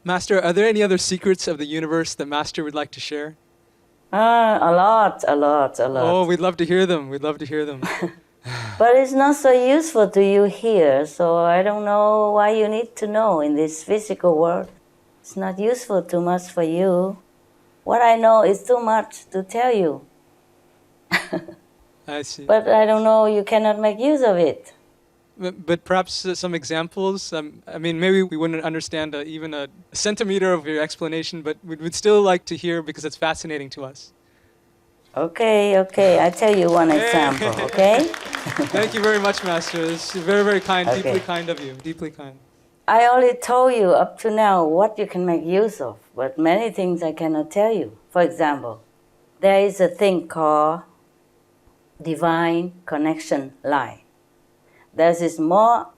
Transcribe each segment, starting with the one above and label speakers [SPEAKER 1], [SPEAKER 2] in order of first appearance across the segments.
[SPEAKER 1] Master, are there any other secrets of the universe that Master would like to share?
[SPEAKER 2] A lot.
[SPEAKER 1] Oh, we'd love to hear them. We'd love to hear them.
[SPEAKER 2] But it's not so useful to you here, so I don't know why you need to know in this physical world. It's not useful too much for you. What I know is too much to tell you.
[SPEAKER 1] I see.
[SPEAKER 2] But I don't know, you cannot make use of it.
[SPEAKER 1] But perhaps some examples. I mean, maybe we wouldn't understand even a centimeter of your explanation, but we'd still like to hear because it's fascinating to us.
[SPEAKER 2] Okay. I tell you one example, okay?
[SPEAKER 1] Thank you very much, Master. It's very, very kind,
[SPEAKER 2] Okay.
[SPEAKER 1] deeply kind of you, deeply kind.
[SPEAKER 2] I only told you up to now what you can make use of, but many things I cannot tell you. For example, there is a thing called divine connection line. There's this more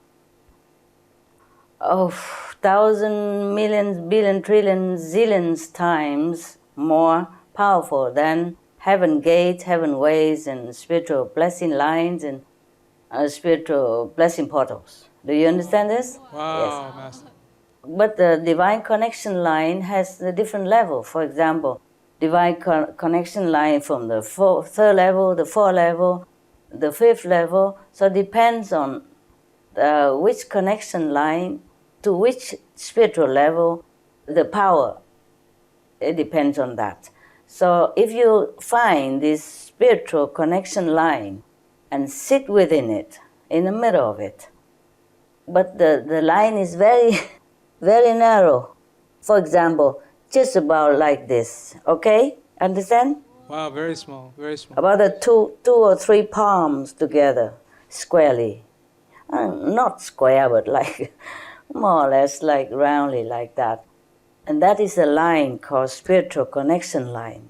[SPEAKER 2] of thousand, millions, billion, trillion, zillions times more powerful than heaven gates, heaven ways, and spiritual blessing lines and spiritual blessing portals. Do you understand this?
[SPEAKER 1] Wow,
[SPEAKER 2] Yes.
[SPEAKER 1] Master.
[SPEAKER 2] But the divine connection line has a different level. For example, divine connection line from the third level, the fourth level, the fifth level. So it depends on which connection line to which spiritual level, the power, it depends on that. So if you find this spiritual connection line and sit within it, in the middle of it, but the line is very, very narrow. For example, just about like this, okay? Understand?
[SPEAKER 1] Wow, very small, very small.
[SPEAKER 2] About the two or three palms together, squarely. Not square, but like more or less like roundly like that. And that is a line called spiritual connection line.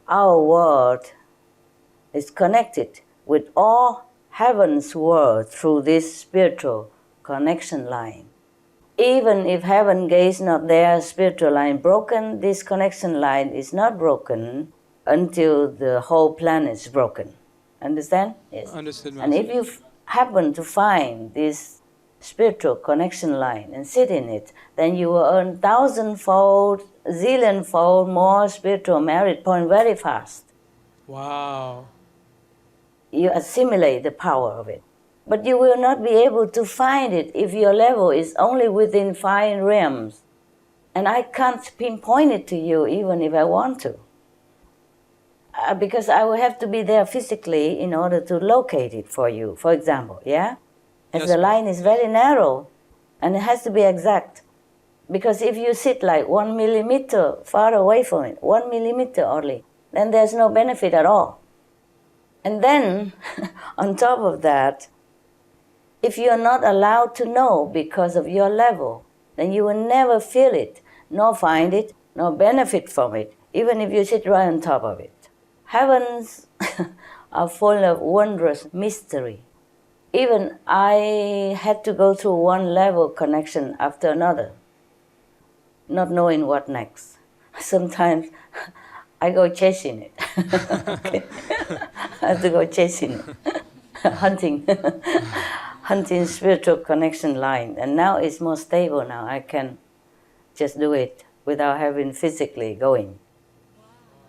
[SPEAKER 2] Our world is connected with all heaven's world through this spiritual connection line. Even if heaven gate is not there, spiritual line broken, this connection line is not broken until the whole planet is broken. Understand? Yes.
[SPEAKER 1] Understood, Master.
[SPEAKER 2] And if you happen to find this spiritual connection line and sit in it, then you will earn thousandfold, zillionfold more spiritual merit point very fast.
[SPEAKER 1] Wow.
[SPEAKER 2] You assimilate the power of it. But you will not be able to find it if your level is only within 5 realms. And I can't pinpoint it to you even if I want to. Because I will have to be there physically in order to locate it for you, for example, yeah? As
[SPEAKER 1] Yes,
[SPEAKER 2] the line is very narrow and it has to be exact. Because if you sit like 1 millimeter far away from it, 1 millimeter only, then there's no benefit at all. And then, on top of that, if you're not allowed to know because of your level, then you will never feel it, nor find it, nor benefit from it, even if you sit right on top of it. Heavens are full of wondrous mystery. Even I had to go through one level connection after another, not knowing what next. Sometimes I go chasing it. Okay. I have to go chasing it, hunting spiritual connection line. And now it's more stable now. I can just do it without having physically going.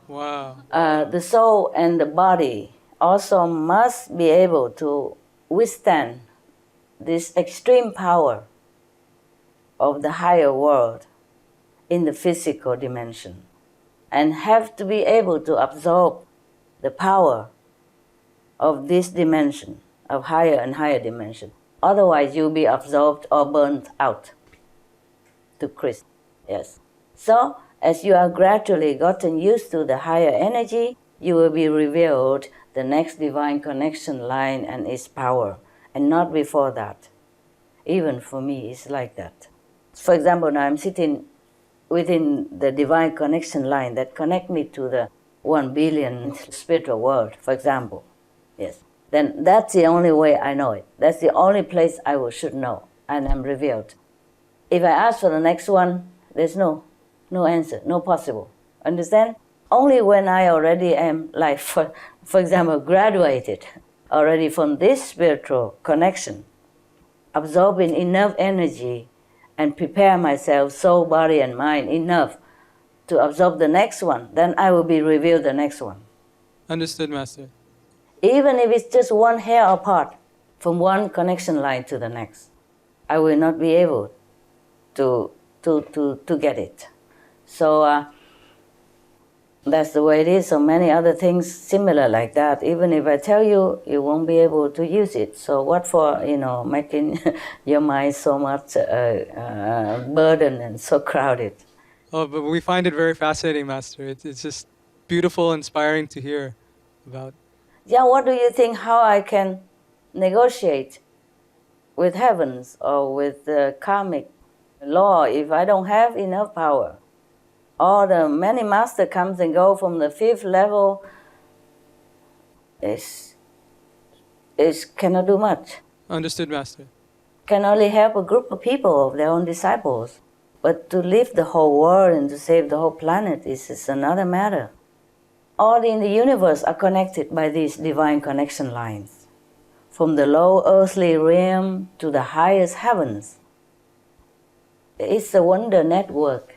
[SPEAKER 1] Wow.
[SPEAKER 2] The soul and the body also must be able to withstand this extreme power of the higher world in the physical dimension and have to be able to absorb the power of this dimension, of higher and higher dimension. Otherwise, you'll be absorbed or burnt out to Christ. Yes. So, as you are gradually gotten used to the higher energy, you will be revealed the next divine connection line and its power, and not before that. Even for me, it's like that. For example, now I'm sitting within the divine connection line that connect me to the 1 billion spiritual world, for example. Yes. Then that's the only way I know it. That's the only place I should know, and I'm revealed. If I ask for the next one, there's no answer, no possible. Understand? Only when I already am, like, for example, graduated already from this spiritual connection, absorbing enough energy and prepare myself, soul, body, and mind enough to absorb the next one, then I will be revealed the next one.
[SPEAKER 1] Understood, Master.
[SPEAKER 2] Even if it's just one hair apart from one connection line to the next, I will not be able to get it. So that's the way it is. So many other things similar like that. Even if I tell you, you won't be able to use it. So what for, making your mind so much burden and so crowded?
[SPEAKER 1] Oh, but we find it very fascinating, Master. It's just beautiful, inspiring to hear about.
[SPEAKER 2] Yeah, what do you think how I can negotiate with heavens or with the karmic law if I don't have enough power? All the many master comes and go from the fifth level is cannot do much.
[SPEAKER 1] Understood, Master.
[SPEAKER 2] Can only help a group of people of their own disciples. But to lift the whole world and to save the whole planet is another matter. All in the universe are connected by these divine connection lines. From the low earthly realm to the highest heavens. It's a wonder network.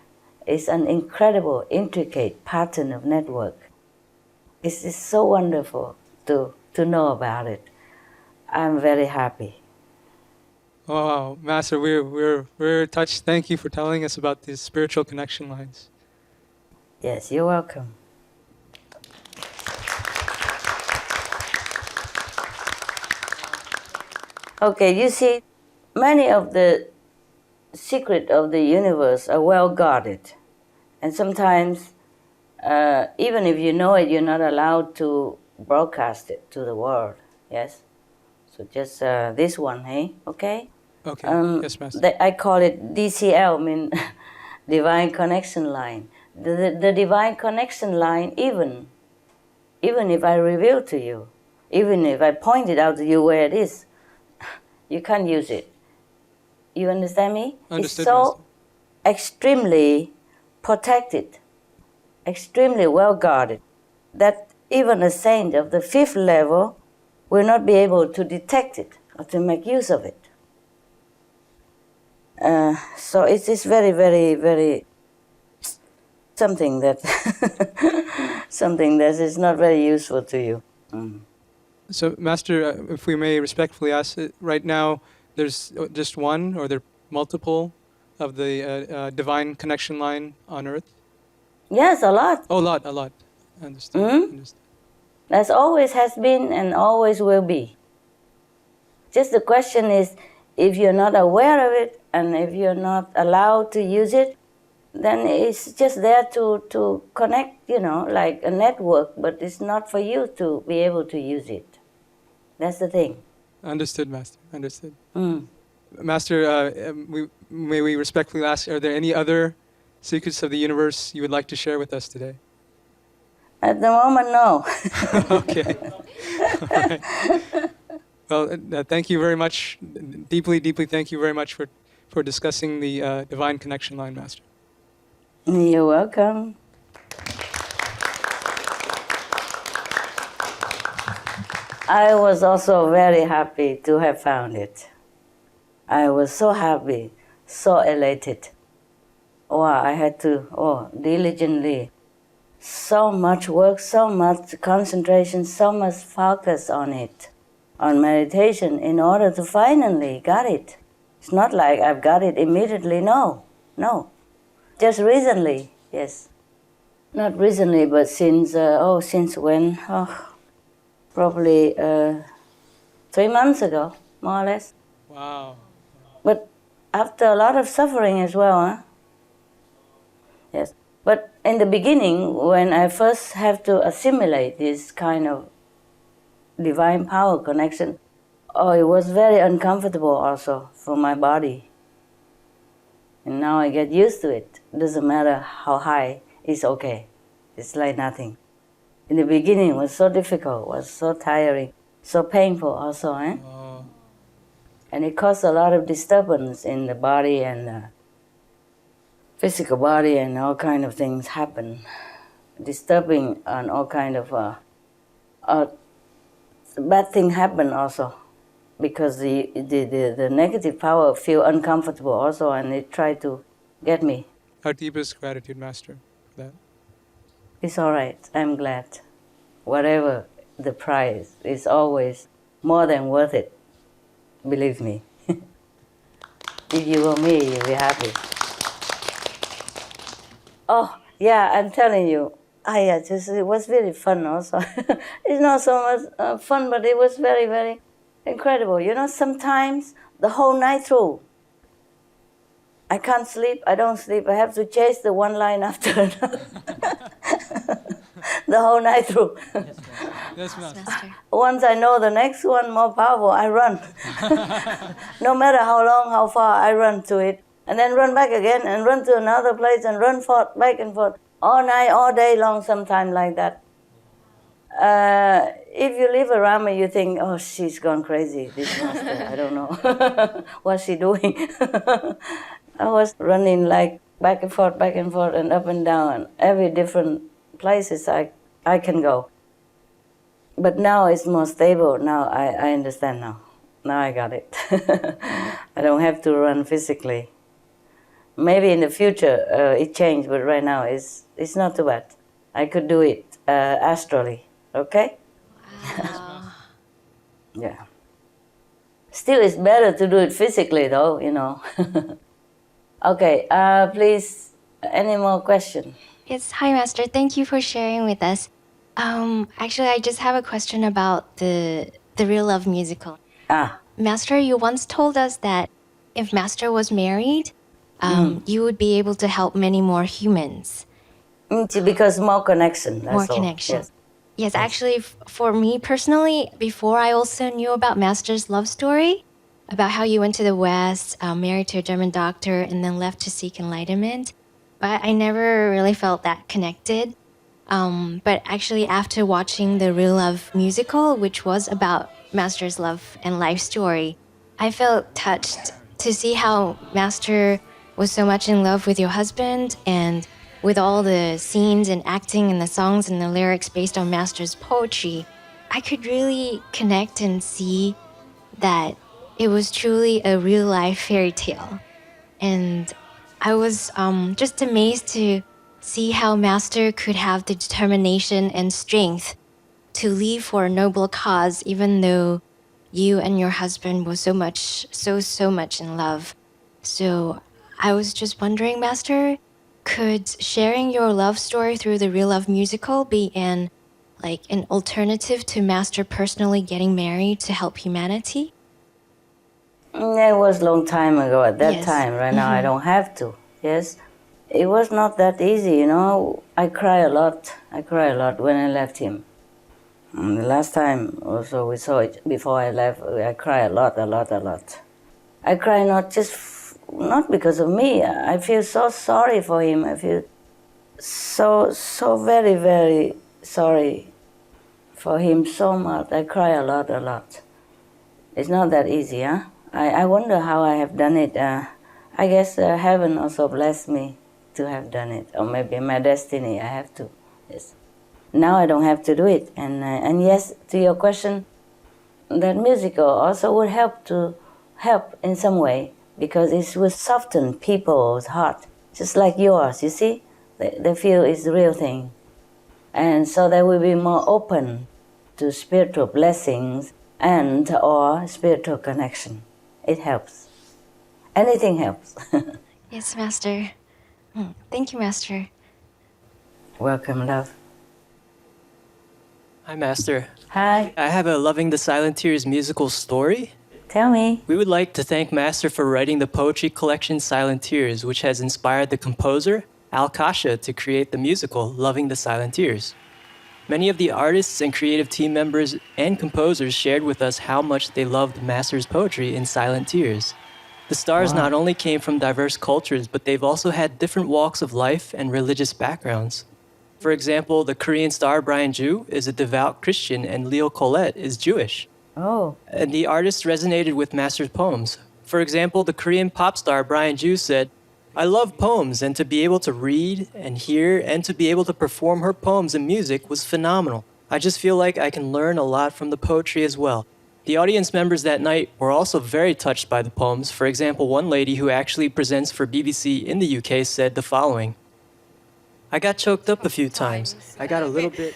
[SPEAKER 2] It's an incredible, intricate pattern of network. It's so wonderful to know about it. I'm very happy.
[SPEAKER 1] Oh, wow, Master, we're touched. Thank you for telling us about these spiritual connection lines.
[SPEAKER 2] Yes, you're welcome. Okay, you see, many of the secrets of the universe are well guarded. And sometimes, even if you know it, you're not allowed to broadcast it to the world. Yes? So just this one, hey? Okay?
[SPEAKER 1] Okay. Yes, Master.
[SPEAKER 2] I call it DCL, mean Divine Connection Line. The Divine Connection Line, even if I reveal to you, even if I point it out to you where it is, you can't use it. You understand me?
[SPEAKER 1] Understood,
[SPEAKER 2] it's so
[SPEAKER 1] Master.
[SPEAKER 2] extremely protected, extremely well guarded, that even a saint of the fifth level will not be able to detect it or to make use of it. So it is very, very, very something that something that is not very useful to you.
[SPEAKER 1] So, Master, if we may respectfully ask, right now there's just one, or there are multiple of the divine connection line on Earth?
[SPEAKER 2] Yes, a lot.
[SPEAKER 1] Oh, a lot. Understood. Understood.
[SPEAKER 2] That's always has been and always will be. Just the question is, if you're not aware of it and if you're not allowed to use it, then it's just there to connect, like a network, but it's not for you to be able to use it. That's the thing.
[SPEAKER 1] Understood, Master. Understood. Master, may we respectfully ask, are there any other secrets of the universe you would like to share with us today?
[SPEAKER 2] At the moment, no.
[SPEAKER 1] Okay. All right. Well, thank you very much. Deeply, deeply thank you very much for discussing the divine connection line, Master.
[SPEAKER 2] You're welcome. I was also very happy to have found it. I was so happy, so elated. Wow, I had to, diligently, so much work, so much concentration, so much focus on it, on meditation, in order to finally got it. It's not like I've got it immediately, no. Just recently, yes. Not recently, but since when? Probably 3 months ago, more or less.
[SPEAKER 1] Wow.
[SPEAKER 2] But after a lot of suffering as well, huh? Yes. But in the beginning, when I first have to assimilate this kind of divine power connection, it was very uncomfortable also for my body. And now I get used to it. Doesn't matter how high, it's okay. It's like nothing. In the beginning, it was so difficult, was so tiring, so painful also, eh?
[SPEAKER 1] Oh.
[SPEAKER 2] And it caused a lot of disturbance in the body and the physical body, and all kind of things happen. Disturbing and all kind of bad thing happen also. because the negative power feel uncomfortable also, and it try to get me.
[SPEAKER 1] Our deepest gratitude, Master, for that.
[SPEAKER 2] It's all right. I'm glad. Whatever the price is always more than worth it. Believe me. If you were me, you'd be happy. Oh, yeah, I'm telling you. It was very fun also. It's not so much fun, but it was very, very incredible. You know, sometimes the whole night through, I can't sleep, I don't sleep. I have to chase the one line after another. The whole night through.
[SPEAKER 1] Yes, Master.
[SPEAKER 3] Master.
[SPEAKER 2] Once I know the next one more powerful, I run. No matter how long, how far, I run to it. And then run back again and run to another place and run forth, back and forth. All night, all day long, sometime like that. If you live around me, you think, oh, she's gone crazy, this master. I don't know. What's she doing? I was running like back and forth, and up and down, and every different places I can go. But now it's more stable. Now I understand now. Now I got it. I don't have to run physically. Maybe in the future it changed, but right now it's not too bad. I could do it astrally. Okay?
[SPEAKER 3] Wow.
[SPEAKER 2] Yeah. Still, it's better to do it physically, though. You know. Okay. Please. Any more questions?
[SPEAKER 3] Yes, hi Master. Thank you for sharing with us. Actually, I just have a question about the Real Love musical. Master, you once told us that if Master was married, you would be able to help many more humans.
[SPEAKER 2] Because more connection. That's
[SPEAKER 3] More
[SPEAKER 2] all.
[SPEAKER 3] connection.
[SPEAKER 2] Yes.
[SPEAKER 3] Yes, actually, for me personally, before I also knew about Master's love story, about how you went to the West, married to a German doctor, and then left to seek enlightenment. But I never really felt that connected. But actually, after watching the Real Love musical, which was about Master's love and life story, I felt touched to see how Master was so much in love with your husband, and with all the scenes and acting and the songs and the lyrics based on Master's poetry, I could really connect and see that it was truly a real life fairy tale. And I was just amazed to see how Master could have the determination and strength to leave for a noble cause, even though you and your husband were so much in love. So I was just wondering, Master, could sharing your love story through the Real Love musical be an alternative to Master personally getting married to help humanity?
[SPEAKER 2] It was a long time ago at that
[SPEAKER 3] Yes.
[SPEAKER 2] time. Right now, I don't have to. Yes. It was not that easy, you know. I cry a lot. I cry a lot when I left him. The last time also we saw it before I left, I cry a lot. I cry not because of me. I feel so sorry for him. I feel so very, very sorry for him so much. I cry a lot. It's not that easy, huh? I wonder how I have done it. I guess heaven also blessed me to have done it, or maybe my destiny. I have to. Yes. Now I don't have to do it. And yes, to your question, that musical also would help in some way, because it would soften people's heart, just like yours. You see, they feel it's the real thing, and so they will be more open to spiritual blessings and or spiritual connection. It helps. Anything helps.
[SPEAKER 3] Yes, Master. Thank you, Master.
[SPEAKER 2] Welcome, love.
[SPEAKER 4] Hi, Master.
[SPEAKER 2] Hi.
[SPEAKER 4] I have a Loving the Silent Tears musical story.
[SPEAKER 2] Tell me.
[SPEAKER 4] We would like to thank Master for writing the poetry collection Silent Tears, which has inspired the composer, Al Kasha, to create the musical Loving the Silent Tears. Many of the artists and creative team members and composers shared with us how much they loved Master's poetry in Silent Tears. The stars
[SPEAKER 2] Wow.
[SPEAKER 4] not only came from diverse cultures, but they've also had different walks of life and religious backgrounds. For example, the Korean star Brian Joo is a devout Christian, and Leo Colette is Jewish.
[SPEAKER 2] Oh.
[SPEAKER 4] And the artists resonated with Master's poems. For example, the Korean pop star Brian Joo said, "I love poems, and to be able to read and hear and to be able to perform her poems in music was phenomenal. I just feel like I can learn a lot from the poetry as well." The audience members that night were also very touched by the poems. For example, one lady who actually presents for BBC in the UK said the following: I got choked up a few times. I got a little bit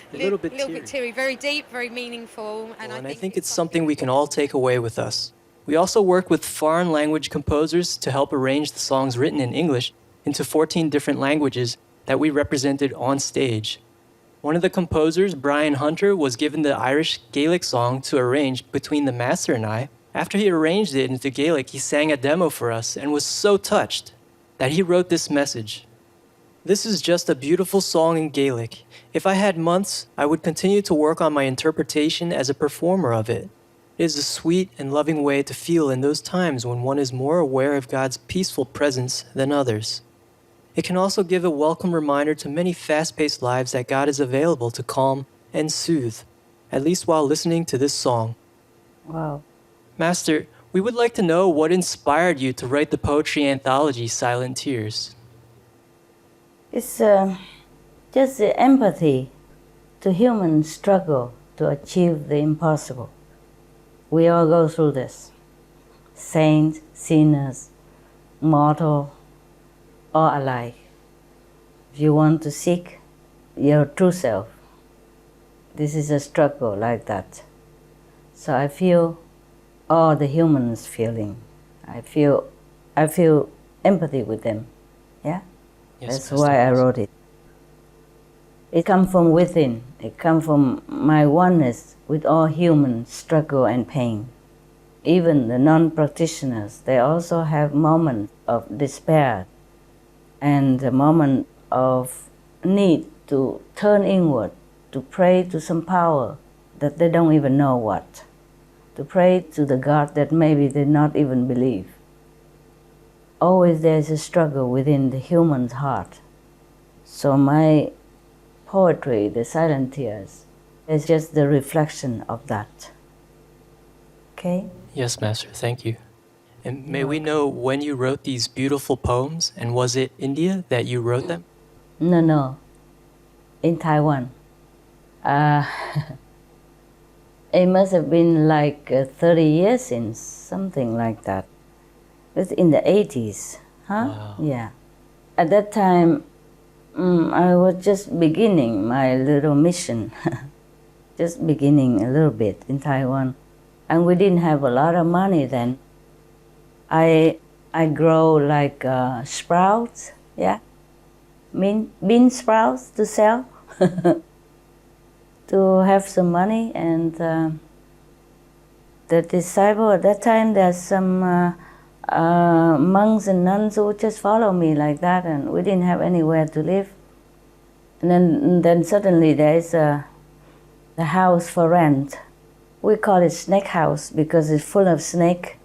[SPEAKER 4] teary.
[SPEAKER 5] Very deep, very meaningful,
[SPEAKER 4] And I think it's something we can all take away with us. We also work with foreign language composers to help arrange the songs written in English into 14 different languages that we represented on stage. One of the composers, Brian Hunter, was given the Irish Gaelic song to arrange between the master and I. After he arranged it into Gaelic, he sang a demo for us and was so touched that he wrote this message. This is just a beautiful song in Gaelic. If I had months, I would continue to work on my interpretation as a performer of it. It is a sweet and loving way to feel in those times when one is more aware of God's peaceful presence than others. It can also give a welcome reminder to many fast-paced lives that God is available to calm and soothe, at least while listening to this song.
[SPEAKER 2] Wow.
[SPEAKER 4] Master, we would like to know what inspired you to write the poetry anthology Silent Tears.
[SPEAKER 2] It's just the empathy to human struggle to achieve the impossible. We all go through this. Saints, sinners, mortal, all alike. If you want to seek your true self, this is a struggle like that. So I feel all the humans feeling. I feel empathy with them. Yeah?
[SPEAKER 4] Yes,
[SPEAKER 2] That's why I wrote it. It comes from within. It comes from my oneness with all human struggle and pain. Even the non-practitioners, they also have moments of despair and a moment of need to turn inward, to pray to some power that they don't even know what, to pray to the God that maybe they not even believe. Always there's a struggle within the human's heart. So my poetry, the Silent Tears, is just the reflection of that. Okay?
[SPEAKER 4] Yes, Master, thank you. And may we know when you wrote these beautiful poems, and was it India that you wrote them?
[SPEAKER 2] No. In Taiwan. It must have been like 30 years since, something like that. It's in the 80s, huh?
[SPEAKER 4] Wow.
[SPEAKER 2] Yeah. At that time, I was just beginning my little mission, just beginning a little bit in Taiwan. And we didn't have a lot of money then. I grow like sprouts, yeah, bean sprouts to sell, to have some money. And the disciple at that time, there's some monks and nuns who just follow me like that, and we didn't have anywhere to live. And then suddenly there's the house for rent. We call it snake house because it's full of snake.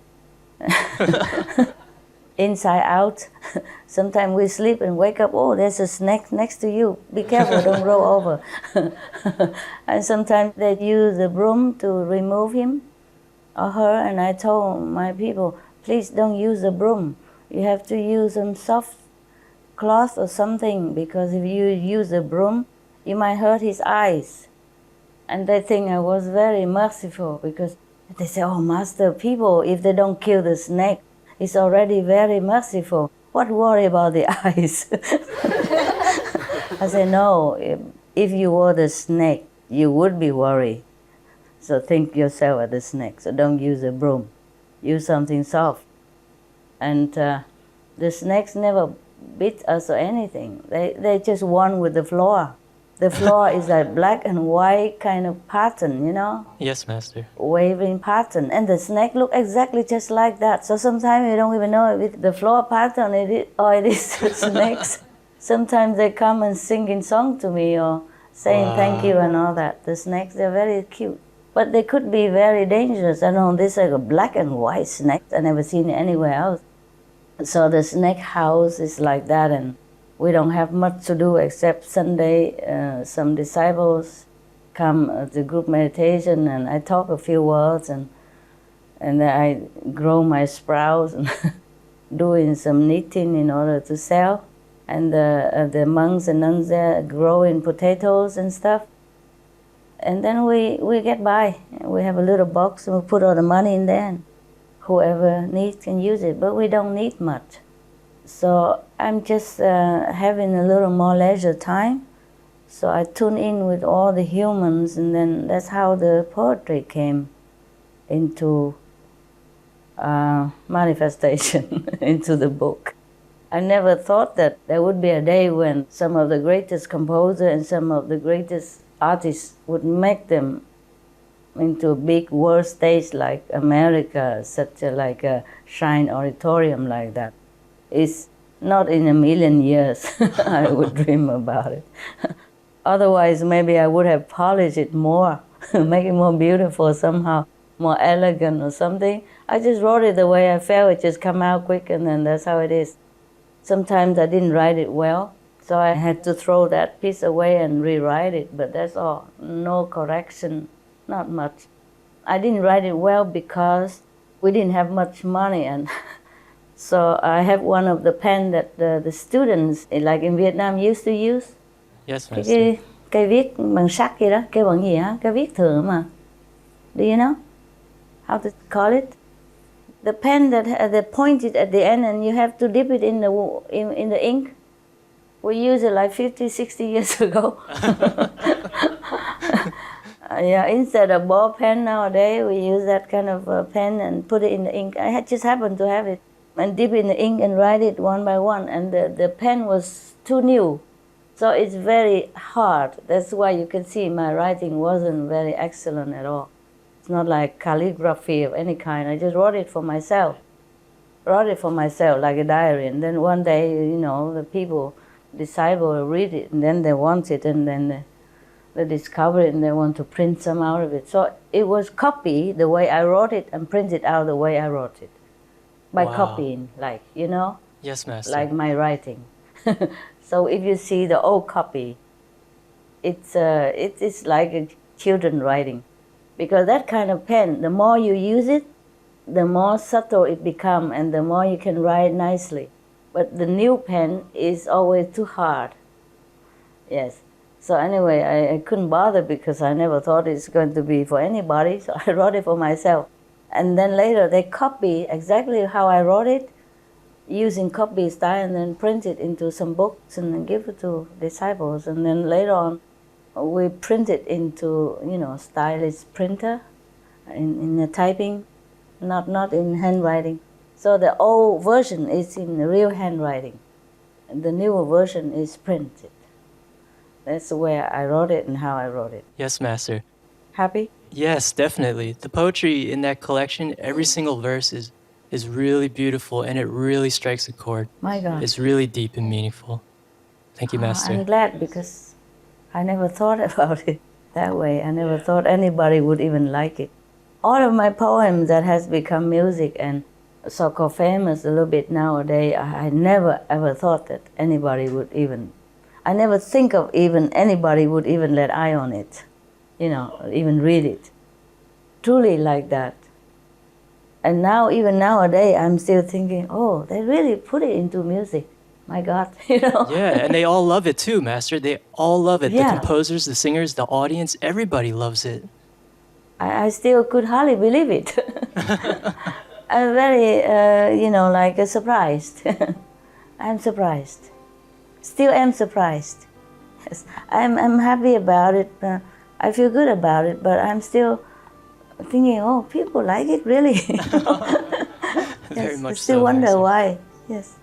[SPEAKER 2] Inside out. Sometimes we sleep and wake up, oh, there's a snake next to you. Be careful, don't roll over. And sometimes they use a broom to remove him or her, and I told my people, please don't use the broom. You have to use some soft cloth or something, because if you use a broom, you might hurt his eyes. And they think I was very merciful, because they say, oh, Master, people, if they don't kill the snake, it's already very merciful. What worry about the eyes? I say, no, if you were the snake, you would be worried. So think yourself as the snake. So don't use a broom. Use something soft. And the snakes never bit us or anything. They just one with the floor. The floor is a black and white kind of pattern, you know?
[SPEAKER 4] Yes, Master.
[SPEAKER 2] Waving pattern. And the snake look exactly just like that. So sometimes you don't even know if it's the floor pattern or it is the snakes. Sometimes they come and singing song to me or saying thank you and all that. The snakes, they're very cute. But they could be very dangerous. I know this is a black and white snake. I never seen it anywhere else. So the snake house is like that, and we don't have much to do except Sunday. Some disciples come to group meditation, and I talk a few words, and I grow my sprouts and doing some knitting in order to sell. And the monks and nuns there growing potatoes and stuff. And then we get by. We have a little box and we put all the money in there, and whoever needs can use it, but we don't need much. So I'm just having a little more leisure time. So I tune in with all the humans, and then that's how the poetry came into manifestation, into the book. I never thought that there would be a day when some of the greatest composers and some of the greatest artists would make them into a big world stage like America, such like a Shine auditorium like that. It's not in a million years I would dream about it. Otherwise, maybe I would have polished it more, make it more beautiful somehow, more elegant or something. I just wrote it the way I felt. It just come out quick, and then that's how it is. Sometimes I didn't write it well, so I had to throw that piece away and rewrite it, but that's all. No correction, not much. I didn't write it well because we didn't have much money, and so I have one of the pen that the students, like in Vietnam, used to use.
[SPEAKER 4] Yes, Master.
[SPEAKER 2] Cây viết bằng sắt vậy đó, kêu bằng gì hả? Cây viết thường mà. Do you know how to call it? The pen that the pointed at the end, and you have to dip it in the ink. We used it like 50, 60 years ago. Yeah, instead of ball pen nowadays, we use that kind of pen and put it in the ink. I just happened to have it and dip in the ink and write it one by one. And the pen was too new, so it's very hard. That's why you can see my writing wasn't very excellent at all. It's not like calligraphy of any kind. I just wrote it for myself. Wrote it for myself like a diary. And then one day, the people, disciples read it, and then they want it, and then they discover it, and they want to print some out of it. So it was copy the way I wrote it and printed out the way I wrote it. By
[SPEAKER 4] Wow.
[SPEAKER 2] copying, like,
[SPEAKER 4] Yes, Master.
[SPEAKER 2] like my writing. So if you see the old copy, it's like a children writing. Because that kind of pen, the more you use it, the more subtle it becomes, and the more you can write nicely. But the new pen is always too hard. Yes. So anyway, I couldn't bother because I never thought it's going to be for anybody, so I wrote it for myself. And then later they copy exactly how I wrote it, using copy style, and then print it into some books and then give it to disciples. And then later on, we print it into, stylus printer, in the typing, not in handwriting. So the old version is in real handwriting, and the newer version is printed. That's the way I wrote it and how I wrote it.
[SPEAKER 4] Yes, Master.
[SPEAKER 2] Happy?
[SPEAKER 4] Yes, definitely. The poetry in that collection, every single verse is really beautiful, and it really strikes a chord.
[SPEAKER 2] My God.
[SPEAKER 4] It's really deep and meaningful. Thank you, Master.
[SPEAKER 2] I'm glad, because I never thought about it that way. I never thought anybody would even like it. All of my poems that has become music and so-called famous a little bit nowadays, I never ever thought that anybody would even, I never think of even anybody would even let eye on it, even read it. Truly like that. And now, even nowadays, I'm still thinking, oh, they really put it into music. My God,
[SPEAKER 4] Yeah, and they all love it too, Master. They all love it.
[SPEAKER 2] Yeah.
[SPEAKER 4] The composers, the singers, the audience, everybody loves it.
[SPEAKER 2] I still could hardly believe it. I'm very, surprised. I'm surprised. Still am surprised. Yes, I'm happy about it. I feel good about it, but I'm still thinking, oh, people like it really.
[SPEAKER 4] Very
[SPEAKER 2] Yes,
[SPEAKER 4] much
[SPEAKER 2] I still
[SPEAKER 4] so,
[SPEAKER 2] wonder
[SPEAKER 4] Master.
[SPEAKER 2] why. Yes.